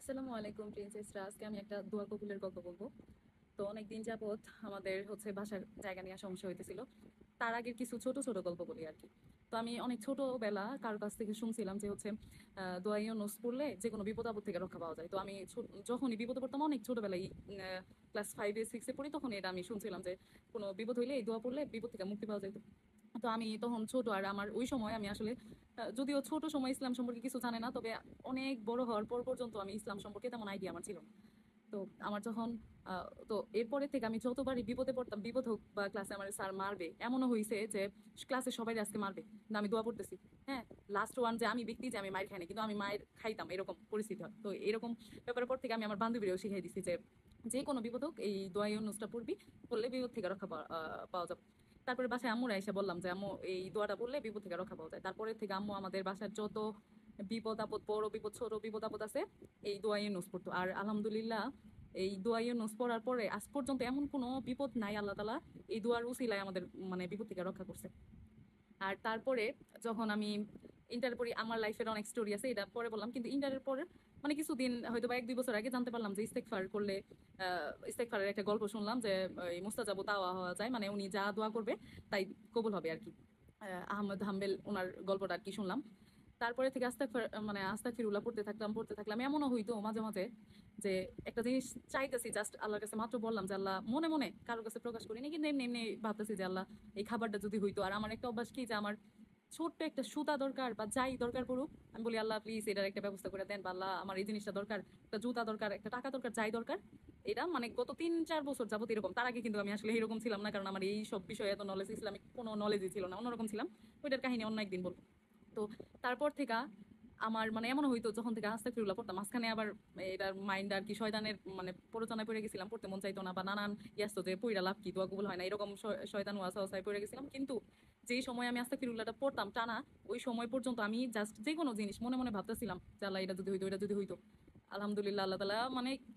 আসসালামু আলাইকুম প্রিন্সেসরা। আজকে আমি একটা দোয়া কবুলের গল্প বলবো। তো অনেকদিন যাবত আমাদের বাসার জায়গা নিয়ে সমস্যা হইতেছিল। তার আগের কিছু ছোট ছোট গল্প বলি আর কি। তো আমি অনেক ছোটবেলা কারোর কাছ থেকে শুনছিলাম যে দোয়া ইউনুস পড়লে যে কোনো বিপদ আপদ থেকে রক্ষা পাওয়া যায়। তো আমি যখনই বিপদে পড়তাম অনেক ছোটবেলায় ক্লাস 5-6-এ পড়ি, তখন এটা আমি শুনছিলাম যে কোনো বিপদ হইলে এই দোয়া পড়লে বিপদ থেকে মুক্তি পাওয়া যায়। তো আমি তখন ছোট, আর আমার ওই সময় আমি আসলে যদিও ছোট সময় ইসলাম সম্পর্কে কিছু জানে না, তবে অনেক বড় হওয়ার পর পর্যন্ত আমি ইসলাম সম্পর্কে তেমন আইডিয়া আমার ছিল না। তো আমার যখন তো এরপরে থেকে আমি যতবারই বিপদে পড়তাম, বিপদ হোক বা ক্লাসে আমার স্যার মারবে, এমনও হয়েছে যে ক্লাসে সবাই আজকে মারবে কিন্তু আমি দোয়া পড়তেছি। হ্যাঁ, লাস্ট ওয়ান যে আমি ব্যক্তি, যে আমি মায়ের খাইনি কিন্তু আমি মায়ের খাইতাম, এরকম পরিস্থিতি হয়। তো এরকম ব্যাপারের পর থেকে আমি আমার বান্ধবীরাও শিখিয়ে দিচ্ছি যে যে কোনো বিপদ হোক এই দোয়া ইউনুসটা পড়বি, পড়লে বিপদ থেকে রক্ষা পাওয়া যাবে। তারপরে বাসায় আম্মুরা এসে বললাম যে আম্মু এই দোয়াটা পড়লে বিপদ থেকে রক্ষা পাওয়া যায়। তারপরে থেকে আম্মু আমাদের বাসার যত বিপদ আপদ, বড় বিপদ ছোট বিপদ আপদ আছে, এই দোয়া ইউনুস পড়তো। আর আলহামদুলিল্লাহ, এই দোয়া ইউনুস পড়ার পরে আজ পর্যন্ত এমন কোনো বিপদ নাই, আল্লাহ তাআলা এই দোয়ার উসিলায় আমাদের বিপদ থেকে রক্ষা করছে। আর তারপরে যখন আমি ইন্টার পড়ি, আমার লাইফের অনেক স্টোরি আছে, এটা পরে বললাম। কিন্তু ইন্টারের পরে কিছুদিন হয়তো বা 1-2 বছর আগে জানতে পারলাম যে ইস্তেগফার করলে, ইস্তেগফারের একটা গল্প শুনলাম যে এই মুস্তাজাবু দাওয়া হওয়া যায়, মানে উনি যা দোয়া করবে তাই কবুল হবে আর কি। আহমদ হাম্বেল ওনার গল্পটা আর কি শুনলাম। তারপরে থেকে আস্তাগফিরুল্লাহ পড়তে থাকলাম। এমনও হইতো মাঝে মাঝে যে একটা জিনিস চাইতেছি, জাস্ট আল্লাহর কাছে মাত্র বললাম যে আল্লাহ, মনে মনে কারোর কাছে প্রকাশ করিনি, কিন্তু এমনি এমনি ভাবতেছি যে আল্লাহ এই খাবারটা যদি হইতো। আর আমার একটা অভ্যাস কি, যে আমার ছোট্ট একটা সুতা দরকার বা যাই দরকার পড়ুক, আমি বলি আল্লাহ প্লিজ এটার একটা ব্যবস্থা করে দেন, বা আল্লাহ আমার এই জিনিসটা দরকার, একটা জুতা দরকার, একটা টাকা দরকার, যাই দরকার। এটা গত 3-4 বছর যাবত এরকম। তার আগে কিন্তু আমি আসলে এরকম ছিলাম না, কারণ আমার এই সব বিষয়ে এত নলেজ, ইসলামিক কোনো নলেজই ছিল না, অন্যরকম ছিলাম। ওইটার কাহিনী অন্য একদিন বলবো। তো তারপর থেকে আমার এমন হইতো, যখন থেকে আস্তাগফিরুল্লাহ পড়তাম, মাঝখানে আবার এটার মাইন্ড আর কি শয়তানের প্ররোচনায় পড়ে গেছিলাম, পড়তে মন চাইতো না, বা নানান ইয়াস্ত যে পইরা লাভ কি, দোয়া কবুল হয় না, এরকম শয়তান ওয়াসাওয়াসায় পড়ে গেছিলাম। কিন্তু যেই সময় আমি আস্তাগফিরুল্লাহটা পড়তাম টানা, ওই সময় পর্যন্ত আমি জাস্ট যে কোনো জিনিস মনে মনে ভাবতেছিলাম যে আল্লাহ এটা যদি হইতো, এটা যদি হইতো। আলহামদুলিল্লাহ, আল্লাহ তাআলা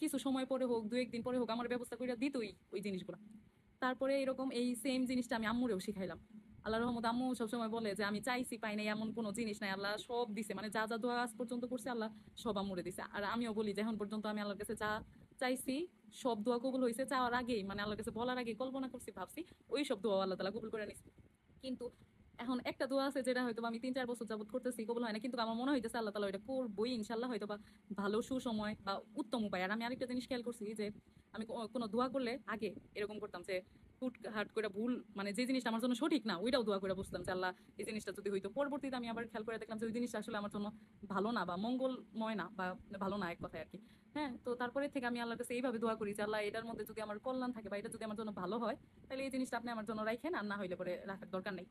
কিছু সময় পরে হোক, 2-1 দিন পরে হোক, আমার ব্যবস্থা করে দিতই ওই জিনিসগুলো। তারপরে এরকম এই সেম জিনিসটা আমি আম্মুরেও শিখাইলাম। আল্লাহর রহমত, আম্মু সবসময় বলে যে আমি চাইছি পাই নাই, এমন কোনো জিনিস নাই, আল্লাহ সব দিছে, যা যা দোয়া আজ পর্যন্ত করছে আল্লাহ সব আম্মুরে দিছে। আর আমিও বলি যে এখন পর্যন্ত আমি আল্লাহর কাছে যা চাইছি সব দোয়া কবুল হয়েছে। চাওয়ার আগেই, আল্লাহর কাছে বলার আগে কল্পনা করছি, ভাবছি, ওই সব দোয়া আল্লাহ তাআলা কবুল করে নিছে। কিন্তু এখন একটা দোয়া আছে যেটা হয়তো বা আমি 3-4 বছর যাবত করতেছি, কবুল হয় না, কিন্তু আমার মনে হইতেছে আল্লাহ তাআলা ওইটা করবোই ইনশাল্লাহ, হয়তো বা ভালো সুসময় বা উত্তম উপায়। আর আমি আরেকটা জিনিস খেয়াল করছি যে আমি কোনো দোয়া করলে আগে এরকম করতাম যে হুট হাট করে ভুল, যে জিনিসটা আমার জন্য সঠিক না ওইটাও দোয়া করে বুঝতাম যে আল্লাহ এই জিনিসটা যদি হইতো। পরবর্তীতে আমি আবার খেয়াল করে দেখলাম যে ওই জিনিসটা আসলে আমার জন্য ভালো না, বা মঙ্গলময় না, বা ভালো না এক কথায় আর কি। হ্যাঁ, তো তারপরে থেকে আমি আল্লাহর কাছে এইভাবে দোয়া করি যে আল্লাহ এটার মধ্যে যদি আমার কল্যাণ থাকে, বা এটা যদি আমার জন্য ভালো হয়, তাহলে এই জিনিসটা আপনি আমার জন্য রাখেন, আর না হইলে পরে রাখার দরকার নেই।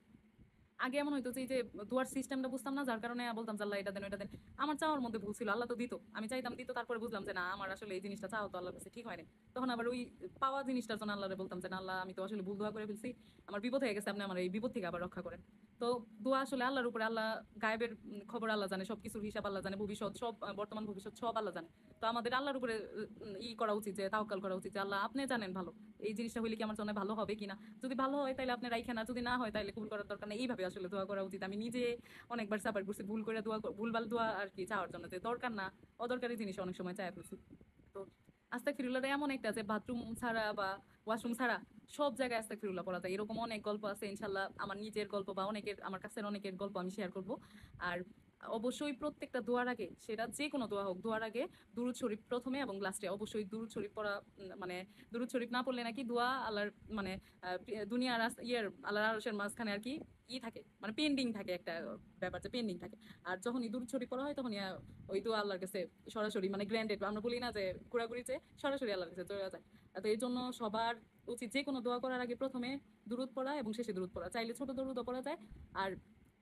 আগে এমন হইতো যে এই যে দুয়ার সিস্টেমটা বুঝতাম না, যার কারণে বলতাম যে আল্লাহ এটা দেন, ওইটা দেন। আমার চাওয়ার মধ্যে ভুল ছিল, আল্লাহ তো দিত, আমি চাইতাম দিত, তারপরে বুঝলাম যে না, আমার আসলে এই জিনিসটা চাওয়া তো আল্লাহর কাছে ঠিক হয় না। তখন আবার ওই পাওয়া জিনিসটার জন্য আল্লাহরে বলতাম যে না আল্লাহ, আমি তো আসলে ভুল দোয়া করে ফেলছি, আমার বিপদ হয়ে গেছে, আপনি আমার এই বিপদ থেকে আবার রক্ষা করেন। তো দোয়া আসলে আল্লাহর উপরে, আল্লাহ গায়েবের খবর আল্লাহ জানে, সবকিছুর হিসাব আল্লাহ জানে, ভবিষ্যৎ সব, বর্তমান ভবিষ্যৎ সব আল্লাহ জানে। তো আমাদের আল্লাহর উপরে করা উচিত, যে তাওয়াক্কাল করা উচিত, যে আল্লাহ আপনি জানেন ভালো, এই জিনিসটা হইলে কি আমার জন্য ভালো হবে কিনা, যদি ভালো হয় তাহলে আপনি রাইখেন, আর যদি না হয় তাহলে কবুল করার দরকার নেই। এইভাবে আসলে দোয়া করা উচিত। আমি নিজে অনেকবার সাফার করছি ভুল করে দোয়া, ভুলভাল দোয়া আর কি চাওয়ার জন্য, যে দরকার না অদরকারি জিনিস অনেক সময় চায় ফেলছি। তো আস্তাগফিরুল্লাহটা এমন একটা যে বাথরুম ছাড়া বা ওয়াশরুম ছাড়া সব জায়গায় আস্তাগফিরুল্লাহ পড়া যায়। এরকম অনেক গল্প আছে, ইনশাল্লাহ আমার নিজের গল্প বা অনেকের, আমার কাছের অনেকের গল্প আমি শেয়ার করব। আর অবশ্যই প্রত্যেকটা দোয়ার আগে, সেটা যে কোনো দোয়া হোক, দোয়ার আগে দুরূদ শরীফ প্রথমে এবং লাস্টে অবশ্যই দুরূদ শরীফ পড়া। দুরূদ শরীফ না পড়লে নাকি দোয়া আল্লাহর দুনিয়ার আল্লাহর আরশের মাঝখানে আর কি থাকে, পেন্ডিং থাকে, একটা ব্যাপার যে পেন্ডিং থাকে। আর যখন দুরূদ শরীফ পড়া হয় তখন ওই দোয়া আল্লাহর কাছে সরাসরি গ্র্যান্ডেড, আমরা বলি না যে ঘোরাঘুরি, যে সরাসরি আল্লাহর কাছে চলে যায়। তো এই জন্য সবার উচিত যে কোনো দোয়া করার আগে প্রথমে দুরূদ পড়া এবং শেষে দুরূদ পড়া, চাইলে ছোট দুরূদও পড়া যায়। আর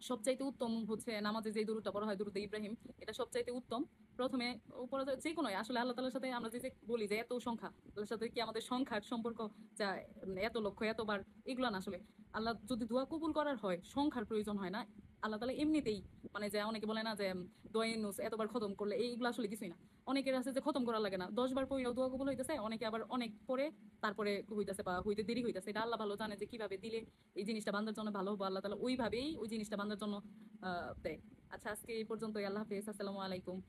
সবচাইতে উত্তম হচ্ছে নামাজে যে দুরূদটা পড়া হয়, দুরূদে ইব্রাহিম, এটা সবচাইতে উত্তম। প্রথমে পড়া যায় যে কোনো, আসলে আল্লাহ তাআলার সাথে আমরা যে যে বলি যে এত সংখ্যা, আল্লাহর সাথে কি আমাদের সংখ্যার সম্পর্ক, যা এত লক্ষ এতবার, এগুলো না আসলে। আল্লাহ যদি দোয়া কবুল করার হয় সংখ্যার প্রয়োজন হয় না। আল্লাহ তাআলা এমনিতেই, যে অনেকে বলে না যে দোয়া ইউনুস এতবার খতম করলে, এইগুলো আসলে কিছুই না। অনেকের আছে যে খতম করা লাগে না, 10 বার পড়েও দোয়া কবুল হইতেছে, অনেকে আবার অনেক পরে তারপরে হইতেছে বা হইতে দেরি হইতেছে। এটা আল্লাহ ভালো জানে যে কিভাবে দিলে এই জিনিসটা বান্দার জন্য ভালো হবো, আল্লাহ তাআলা ওইভাবেই ওই জিনিসটা বান্দার জন্য দেয়। আচ্ছা, আজকে এই পর্যন্তই। আল্লাহ হাফেজ, আসসালামু আলাইকুম।